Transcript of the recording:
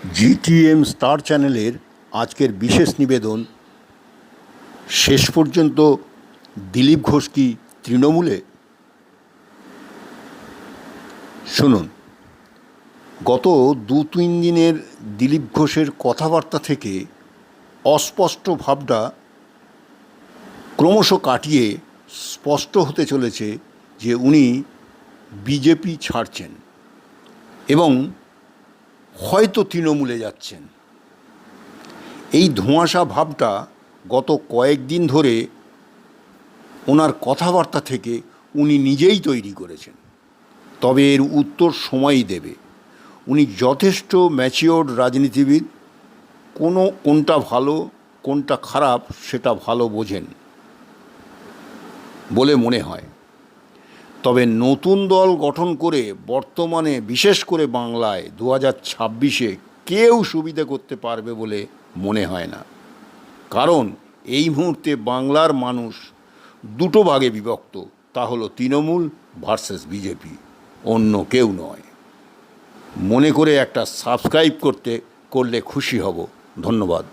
GTM star চ্যানেলের আজকের বিশেষ নিবেদন। শেষ পর্যন্ত দিলীপ ঘোষ কি তৃণমূলে? শুনুন, গত 2-3 দিনের দিলীপ ঘোষের কথাবার্তা থেকে অস্পষ্ট ভাবটা ক্রমশ কাটিয়ে স্পষ্ট হতে চলেছে যে উনি বিজেপি ছাড়ছেন এবং হয়তো তৃণমূলে যাচ্ছেন। এই ধোঁয়াশা ভাবটা গত কয়েকদিন ধরে ওনার কথাবার্তা থেকে উনি নিজেই তৈরি করেছেন। তবে এর উত্তর সময়ই দেবে। উনি যথেষ্ট ম্যাচিওর্ড রাজনীতিবিদ, কোনটা ভালো কোনটা খারাপ সেটা ভালো বোঝেন বলে মনে হয়। তবে নতুন দল গঠন করে বর্তমানে বিশেষ করে বাংলায় 2026-এ কেউ সুবিধা করতে পারবে বলে মনে হয় না। কারণ এই মুহূর্তে বাংলার মানুষ দুটো ভাগে বিভক্ত, তা হলো তৃণমূল ভার্সেস বিজেপি, অন্য কেউ নয়। মনে করে একটা সাবস্ক্রাইব করলে খুশি হব। ধন্যবাদ।